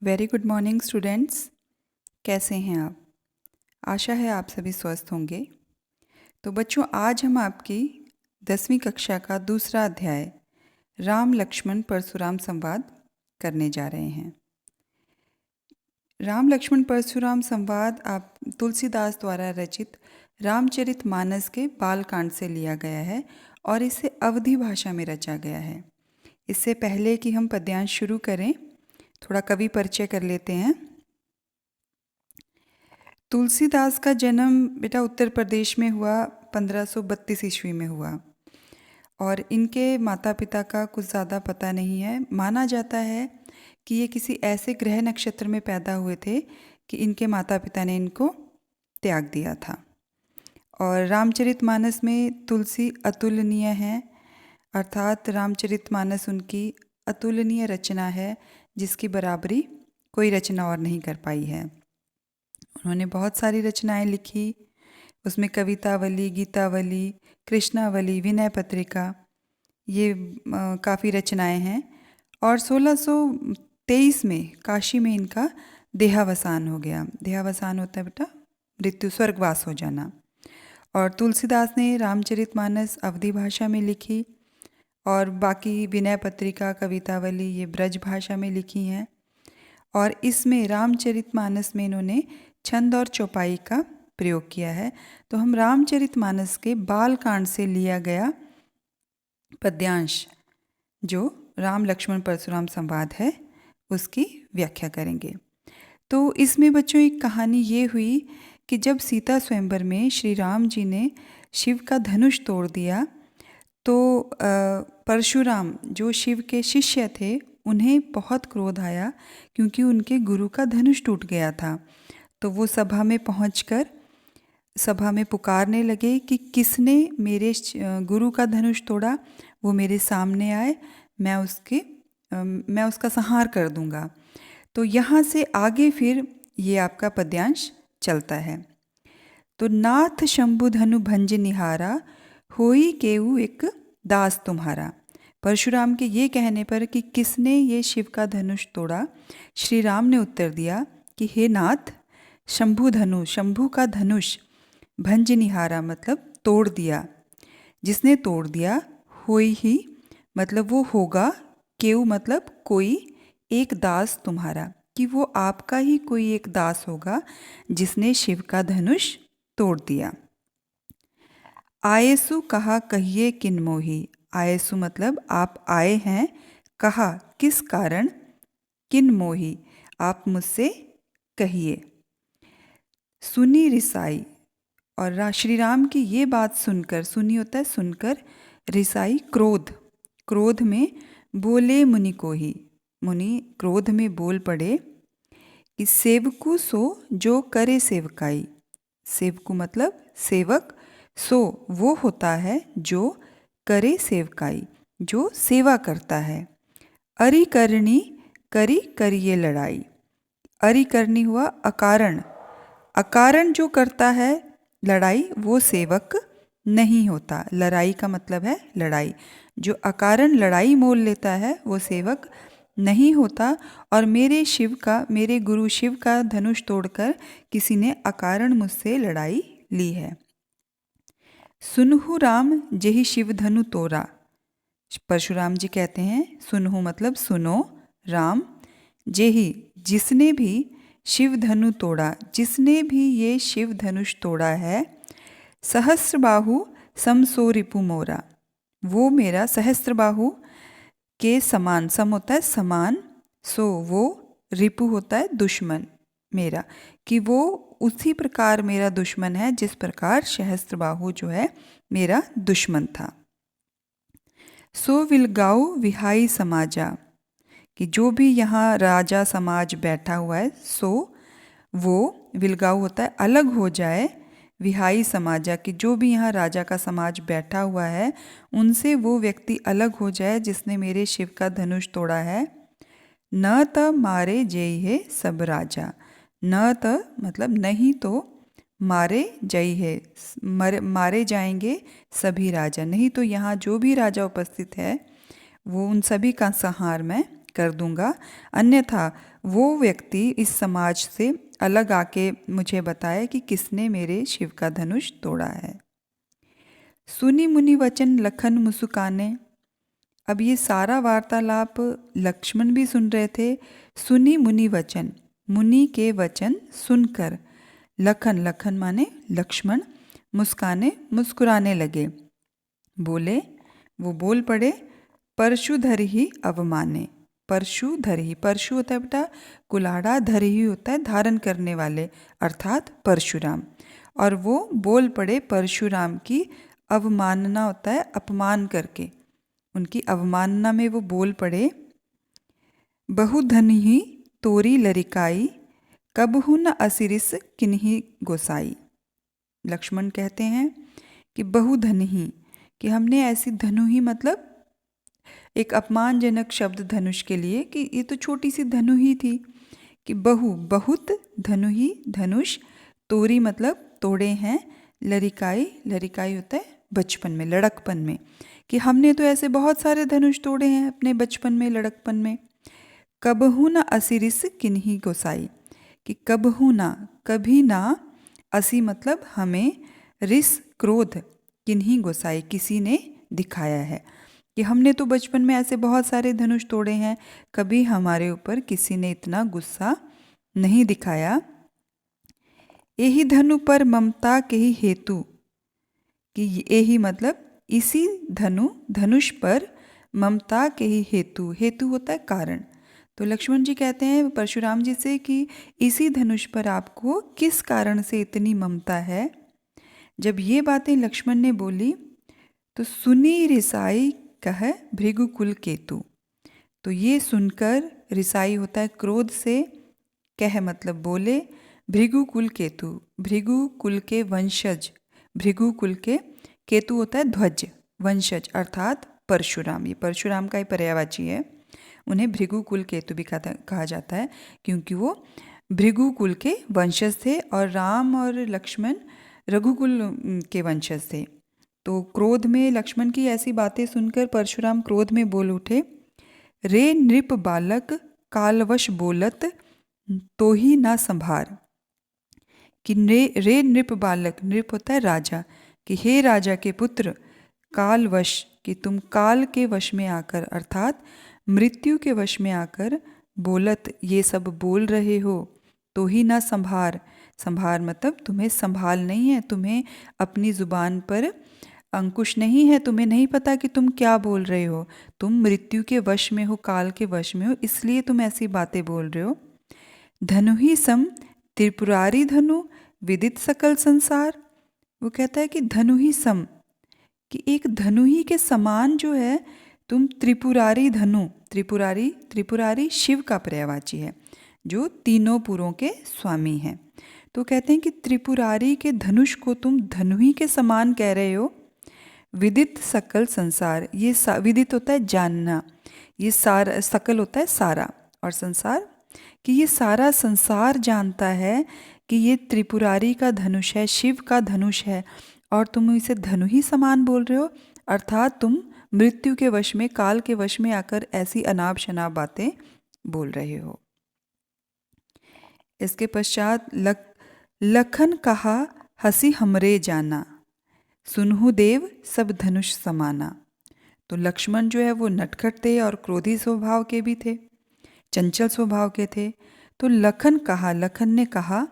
Very good morning students. कैसे हैं आप? आशा है आप सभी स्वस्थ होंगे। तो बच्चों, आज हम आपकी 10वीं कक्षा का दूसरा अध्याय राम लक्ष्मण परशुराम संवाद करने जा रहे हैं। राम लक्ष्मण परशुराम संवाद आप तुलसीदास द्वारा रचित रामचरितमानस के बालकांड से लिया गया है और इसे अवधी भाषा में रचा गया है। इससे पहले कि हम पद्यांश शुरू करें, थोड़ा कवि परिचय कर लेते हैं। तुलसीदास का जन्म बेटा उत्तर प्रदेश में हुआ, 1532 ईस्वी में हुआ और इनके माता पिता का कुछ ज़्यादा पता नहीं है। माना जाता है कि ये किसी ऐसे ग्रह नक्षत्र में पैदा हुए थे कि इनके माता पिता ने इनको त्याग दिया था। और रामचरितमानस में तुलसी अतुलनीय है, अर्थात रामचरितमानस उनकी अतुलनीय रचना है जिसकी बराबरी कोई रचना और नहीं कर पाई है। उन्होंने बहुत सारी रचनाएं लिखी, उसमें कवितावली, गीतावली, कृष्णावली, विनय पत्रिका, ये काफ़ी रचनाएं हैं। और 1623 में काशी में इनका देहावसान हो गया। देहावसान होता है बेटा मृत्यु, स्वर्गवास हो जाना। और तुलसीदास ने रामचरितमानस अवधी भाषा में लिखी और बाकी विनय पत्रिका, कवितावली ये ब्रज भाषा में लिखी हैं। और इसमें रामचरितमानस में इन्होंने छंद और चौपाई का प्रयोग किया है। तो हम रामचरितमानस के बालकांड से लिया गया पद्यांश जो राम लक्ष्मण परशुराम संवाद है उसकी व्याख्या करेंगे। तो इसमें बच्चों एक कहानी ये हुई कि जब सीता स्वयंवर में श्री राम जी ने शिव का धनुष तोड़ दिया तो परशुराम जो शिव के शिष्य थे उन्हें बहुत क्रोध आया क्योंकि उनके गुरु का धनुष टूट गया था। तो वो सभा में पहुंचकर सभा में पुकारने लगे कि किसने मेरे गुरु का धनुष तोड़ा, वो मेरे सामने आए, मैं उसका संहार कर दूंगा। तो यहाँ से आगे फिर ये आपका पद्यांश चलता है। तो नाथ शंभु धनु भंज निहारा, होई केऊ एक दास तुम्हारा। परशुराम के ये कहने पर कि किसने ये शिव का धनुष तोड़ा, श्री राम ने उत्तर दिया कि हे नाथ, शंभु धनु, शंभु का धनुष, भंज निहारा मतलब तोड़ दिया, जिसने तोड़ दिया, होई ही मतलब वो होगा, केऊ मतलब कोई, एक दास तुम्हारा कि वो आपका ही कोई एक दास होगा जिसने शिव का धनुष तोड़ दिया। आयसु कहा कहिए किन मोही, आयसु मतलब आप आए हैं, कहा किस कारण, किन मोही आप मुझसे कहिए। सुनी रिसाई, और श्री राम की ये बात सुनकर, सुनी होता है सुनकर, रिसाई क्रोध, क्रोध में बोले मुनि को ही, मुनि क्रोध में बोल पड़े कि सेवकु सो जो करे सेवकाई, सेवकु मतलब सेवक, सो वो होता है जो करे सेवकाई, जो सेवा करता है। अरि करनी करी करिए लड़ाई, अरि करनी हुआ अकारण, अकारण जो करता है लड़ाई वो सेवक नहीं होता। लड़ाई का मतलब है लड़ाई, जो अकारण लड़ाई मोल लेता है वो सेवक नहीं होता। और मेरे शिव का, मेरे गुरु शिव का धनुष तोड़कर किसी ने अकारण मुझसे लड़ाई ली है। सुनहु राम जेहि शिव धनु तोरा, परशुराम जी कहते हैं सुनहु मतलब सुनो, राम, जेहि जिसने भी, शिव धनु तोड़ा जिसने भी ये शिव धनुष तोड़ा है, सहस्त्रबाहु समसो रिपु मोरा, वो मेरा सहस्त्रबाहु के समान, सम होता है समान, सो वो, रिपु होता है दुश्मन मेरा, कि वो उसी प्रकार मेरा दुश्मन है जिस प्रकार सहस्त्रबाहु जो है मेरा दुश्मन था। सो विलगाऊ विहाई समाजा, कि जो भी यहाँ राजा समाज बैठा हुआ है, सो वो, विलगाऊ होता है अलग हो जाए, विहाई समाजा कि जो भी यहाँ राजा का समाज बैठा हुआ है उनसे वो व्यक्ति अलग हो जाए जिसने मेरे शिव का धनुष तोड़ा है। न त मारे जय है सब राजा, न त मतलब नहीं तो, मारे जय है मारे जाएंगे सभी राजा, नहीं तो यहाँ जो भी राजा उपस्थित है वो उन सभी का संहार मैं कर दूंगा, अन्यथा वो व्यक्ति इस समाज से अलग आके मुझे बताए कि किसने मेरे शिव का धनुष तोड़ा है। सुनी मुनि वचन लखन मुस्काने। अब ये सारा वार्तालाप लक्ष्मण भी सुन रहे थे। सुनी मुनि वचन, मुनि के वचन सुनकर लखन, लखन माने लक्ष्मण, मुस्काने मुस्कुराने लगे। बोले, वो बोल पड़े, परशुधर ही अवमाने। परशुधर ही, परशु होता है बेटा कुल्हाड़ा, धर ही होता है धारण करने वाले, अर्थात परशुराम। और वो बोल पड़े परशुराम की अवमानना होता है अपमान करके, उनकी अवमानना में वो बोल पड़े। बहुधन ही तोरी लरिकाई, कबहु न असिरिस किन्ही गोसाई। लक्ष्मण कहते हैं कि बहुधन ही, कि हमने ऐसी धनु ही, मतलब एक अपमानजनक शब्द धनुष के लिए कि ये तो छोटी सी धनु ही थी, कि बहु बहुत धनु ही धनुष, तोरी मतलब तोड़े हैं, लरिकाई, लरिकाई होता है बचपन में, लड़कपन में, कि हमने तो ऐसे बहुत सारे धनुष तोड़े हैं अपने बचपन में, लड़कपन में। कबहु न असिरिस किन्ही गोसाई, कि कबहु ना, कभी ना, असी मतलब हमें, रिस क्रोध, किन्हीं गोसाई किसी ने दिखाया है, कि हमने तो बचपन में ऐसे बहुत सारे धनुष तोड़े हैं, कभी हमारे ऊपर किसी ने इतना गुस्सा नहीं दिखाया। यही धनु पर ममता के ही हेतु, कि यही मतलब इसी धनु, धनुष पर ममता के ही हेतु, हेतु होता है कारण। तो लक्ष्मण जी कहते हैं परशुराम जी से कि इसी धनुष पर आपको किस कारण से इतनी ममता है। जब ये बातें लक्ष्मण ने बोली तो सुनी रिसाई कह भृगुकुल केतु। तो ये सुनकर, रिसाई होता है क्रोध से, कह मतलब बोले, भृगुकुल केतु, भृगुकुल के वंशज, भृगुकुल के, केतु होता है ध्वज, वंशज अर्थात परशुराम, ये परशुराम का ही पर्यायवाची है। उन्हें भृगुकुल केतु भी कहा जाता है क्योंकि वो भृगुकुल के वंशज थे और राम और लक्ष्मण रघुकुल के वंशज थे। तो क्रोध में लक्ष्मण की ऐसी बातें सुनकर परशुराम क्रोध में बोल उठे, रे नृप बालक कालवश बोलत तो ही ना संभार। कि रे नृप बालक, नृप होता है राजा, कि हे राजा के पुत्र, कालवश, कि तुम काल के वश में आकर अर्थात मृत्यु के वश में आकर बोलत, ये सब बोल रहे हो, तो ही ना संभार। संभार मतलब तुम्हें संभाल नहीं है, तुम्हें अपनी जुबान पर अंकुश नहीं है, तुम्हें नहीं पता कि तुम क्या बोल रहे हो, तुम मृत्यु के वश में हो, काल के वश में हो, इसलिए तुम ऐसी बातें बोल रहे हो। धनु ही सम त्रिपुरारी धनु विदित सकल संसार। वो कहता है कि धनु ही सम, कि एक धनु ही के समान जो है तुम त्रिपुरारी धनु, त्रिपुरारी, त्रिपुरारी शिव का पर्यायवाची है जो तीनों पुरों के स्वामी हैं। तो कहते हैं कि त्रिपुरारी के धनुष को तुम धनु ही के समान कह रहे हो। विदित सकल संसार, ये विदित होता है जानना, ये सारा, सकल होता है सारा, और संसार, कि ये सारा संसार जानता है कि ये त्रिपुरारी का धनुष है, शिव का धनुष है, और तुम इसे धनु ही समान बोल रहे हो, अर्थात तुम मृत्यु के वश में, काल के वश में आकर ऐसी अनाप शनाप बातें बोल रहे हो। इसके पश्चात लखन कहा हंसी हमरे जाना, सुनहु देव सब धनुष समाना। तो लक्ष्मण जो है वो नटखट थे और क्रोधी स्वभाव के भी थे, चंचल स्वभाव के थे। तो लखन कहा, लखन ने कहा,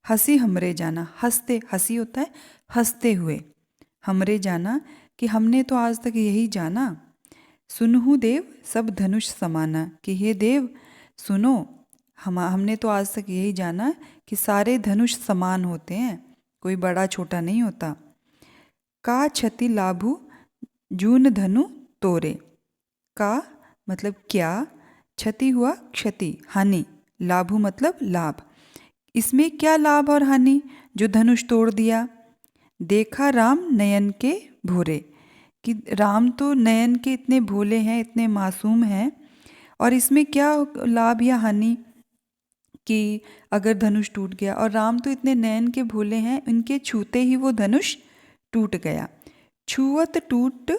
हंसी हमरे जाना, हंसते, हंसी होता है हंसते हुए, हमरे जाना, कि हमने तो आज तक यही जाना। सुनहु देव सब धनुष समाना, कि हे देव सुनो, हमने तो आज तक यही जाना कि सारे धनुष समान होते हैं, कोई बड़ा छोटा नहीं होता। का क्षति लाभु जून धनु तोरे, का मतलब क्या, क्षति हुआ क्षति, हानि, लाभु मतलब लाभ, इसमें क्या लाभ और हानि जो धनुष तोड़ दिया। देखा राम नयन के भोरे, कि राम तो नयन के इतने भोले हैं, इतने मासूम हैं, और इसमें क्या लाभ या हानि कि अगर धनुष टूट गया, और राम तो इतने नयन के भोले हैं, इनके छूते ही वो धनुष टूट गया। छुअत टूट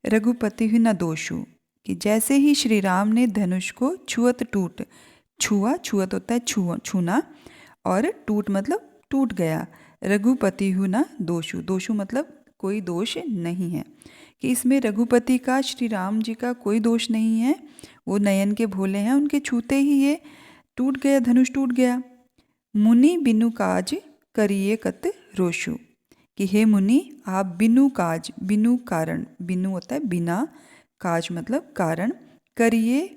रघुपति ही न दोषु, कि जैसे ही श्री राम ने धनुष को छुअत टूट, छुआ, छुअत होता है छूना, और टूट मतलब टूट गया। रघुपति हु न दोषु, दोषु मतलब कोई दोष नहीं है, कि इसमें रघुपति का, श्री राम जी का कोई दोष नहीं है। वो नयन के भोले हैं, उनके छूते ही ये टूट गया, धनुष टूट गया। मुनि बिनु काज करिए कत रोषु, कि हे मुनि आप बिनु काज, बिनु कारण, बिनु होता है बिना, काज मतलब कारण, करिए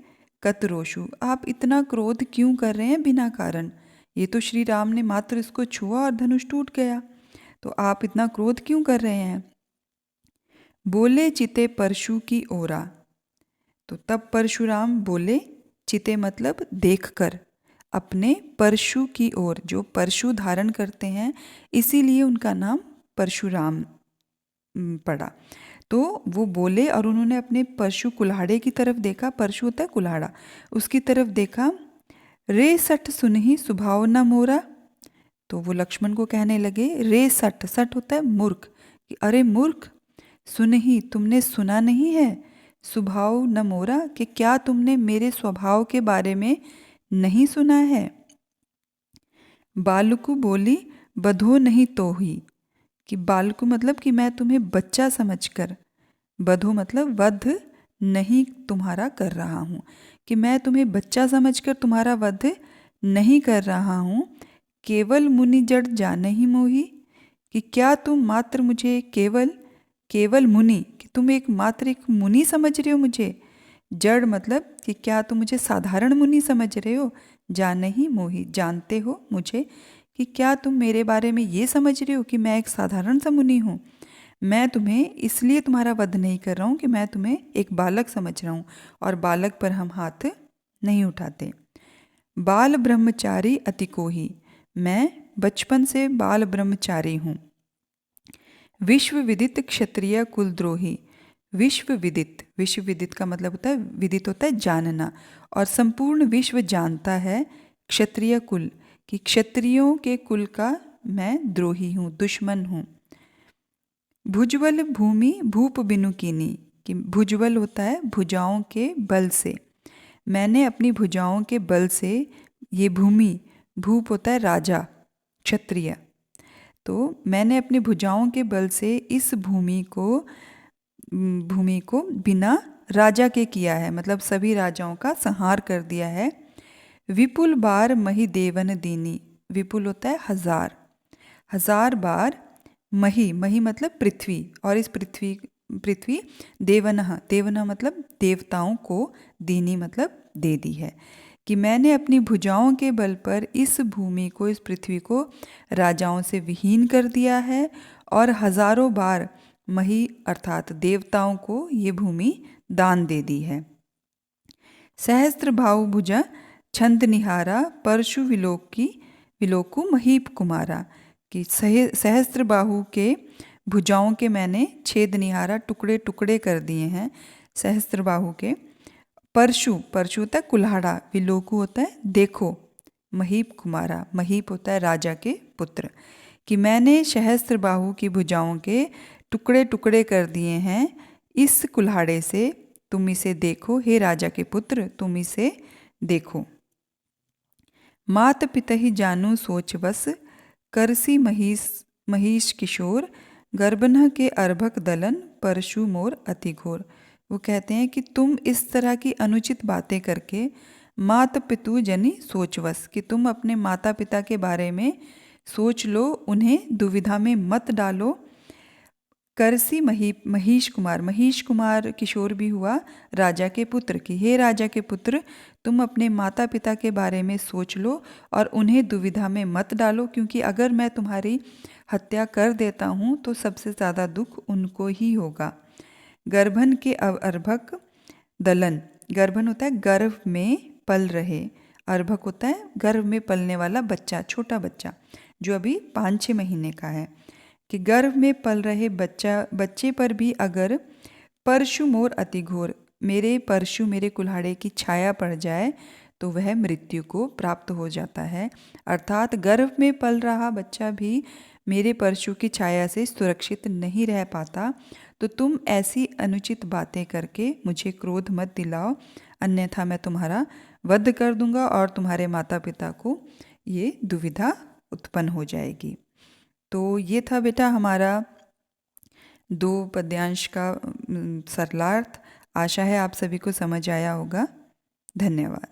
कत रोषु, आप इतना क्रोध क्यों कर रहे हैं बिना कारण। ये तो श्री राम ने मात्र इसको छुआ और धनुष टूट गया, तो आप इतना क्रोध क्यों कर रहे हैं। बोले चिते परशु की ओरा, तो तब परशुराम बोले, चिते मतलब देखकर, अपने परशु की ओर, जो परशु धारण करते हैं इसीलिए उनका नाम परशुराम पड़ा। तो वो बोले और उन्होंने अपने परशु कुल्हाड़े की तरफ देखा, परशु होता है कुल्हाड़ा, उसकी तरफ देखा। रे सठ सुनहि सुभाव न मोरा, तो वो लक्ष्मण को कहने लगे, रे सठ, सठ होता है मूर्ख, कि अरे मूर्ख, सुनहि तुमने सुना नहीं है, स्वभाव न मोरा, कि क्या तुमने मेरे स्वभाव के बारे में नहीं सुना है। बालकु बोली बधो नहीं तो ही, कि बालकु मतलब कि मैं तुम्हें बच्चा समझकर, बधो मतलब वध नहीं तुम्हारा कर रहा हूँ, कि मैं तुम्हें बच्चा समझकर तुम्हारा वध नहीं कर रहा हूँ। केवल मुनि जड़ जानहि मोहि, कि क्या तुम मात्र मुझे केवल, केवल मुनि, कि तुम एक मात्र एक मुनि समझ रहे हो मुझे। जड़ मतलब कि क्या तुम मुझे साधारण मुनि समझ रहे हो। जानहि मोहि, जानते हो मुझे, कि क्या तुम मेरे बारे में ये समझ रहे हो कि मैं एक साधारण सा मुनि हूँ। मैं तुम्हें इसलिए तुम्हारा वध नहीं कर रहा हूँ कि मैं तुम्हें एक बालक समझ रहा हूँ, और बालक पर हम हाथ नहीं उठाते। बाल ब्रह्मचारी अति कोहि, मैं बचपन से बाल ब्रह्मचारी हूँ। विश्व विदित क्षत्रिय कुलद्रोही, विश्व विदित, विश्व विदित का मतलब होता है, विदित होता है जानना, और संपूर्ण विश्व जानता है क्षत्रिय कुल, कि क्षत्रियों के कुल का मैं द्रोही हूँ, दुश्मन हूँ। भुजबल भूमि भूप बिनु कीनी, कि भुजबल होता है भुजाओं के बल से, मैंने अपनी भुजाओं के बल से ये भूमि, भूप होता है राजा क्षत्रिय, तो मैंने अपनी भुजाओं के बल से इस भूमि को बिना राजा के किया है, मतलब सभी राजाओं का संहार कर दिया है। विपुल बार मही देवन दीनी, विपुल होता है हजार, हजार बार मही, मही मतलब पृथ्वी, और इस पृथ्वी देवनः, देवनः मतलब देवताओं को, दीनी मतलब दे दी है, कि मैंने अपनी भुजाओं के बल पर इस भूमि को, इस पृथ्वी को राजाओं से विहीन कर दिया है, और हजारों बार मही अर्थात देवताओं को ये भूमि दान दे दी है। सहस्त्र भाव भुजा छंद निहारा परशु विलोकु महीप कुमारा, कि सहस्त्र बाहु के भुजाओं के मैंने छेद निहारा, टुकड़े टुकड़े कर दिए हैं सहस्त्र बाहु के। परशु, परशु होता है कुल्हाड़ा, विलोकु होता है देखो, महीप कुमारा, महीप होता है राजा के पुत्र, कि मैंने सहस्त्र बाहु की भुजाओं के टुकड़े टुकड़े कर दिए हैं इस कुल्हाड़े से, तुम इसे देखो, हे राजा के पुत्र तुम इसे देखो। मात पिता ही जानू सोच बस, करसी महिष किशोर, गर्भनह के अर्भक दलन, परशु मोर अति घोर। वो कहते हैं कि तुम इस तरह की अनुचित बातें करके मात पितु जनी सोचवश, कि तुम अपने माता पिता के बारे में सोच लो, उन्हें दुविधा में मत डालो। करसी महिष कुमार किशोर भी हुआ राजा के पुत्र, की हे राजा के पुत्र तुम अपने माता पिता के बारे में सोच लो और उन्हें दुविधा में मत डालो, क्योंकि अगर मैं तुम्हारी हत्या कर देता हूँ तो सबसे ज़्यादा दुख उनको ही होगा। गर्भन के अर्भक दलन, गर्भन होता है गर्भ में पल रहे, अर्भक होता है गर्भ में पलने वाला बच्चा, छोटा बच्चा जो अभी 5-6 महीने का है, कि गर्भ में पल रहे बच्चे पर भी अगर परशु मोर अति घोर, मेरे परशु मेरे कुल्हाड़े की छाया पड़ जाए तो वह मृत्यु को प्राप्त हो जाता है। अर्थात गर्भ में पल रहा बच्चा भी मेरे परशु की छाया से सुरक्षित नहीं रह पाता, तो तुम ऐसी अनुचित बातें करके मुझे क्रोध मत दिलाओ, अन्यथा मैं तुम्हारा वध कर दूंगा और तुम्हारे माता पिता को ये दुविधा उत्पन्न हो जाएगी। तो ये था बेटा हमारा 2 पद्यांश का सरलार्थ। आशा है आप सभी को समझ आया होगा। धन्यवाद।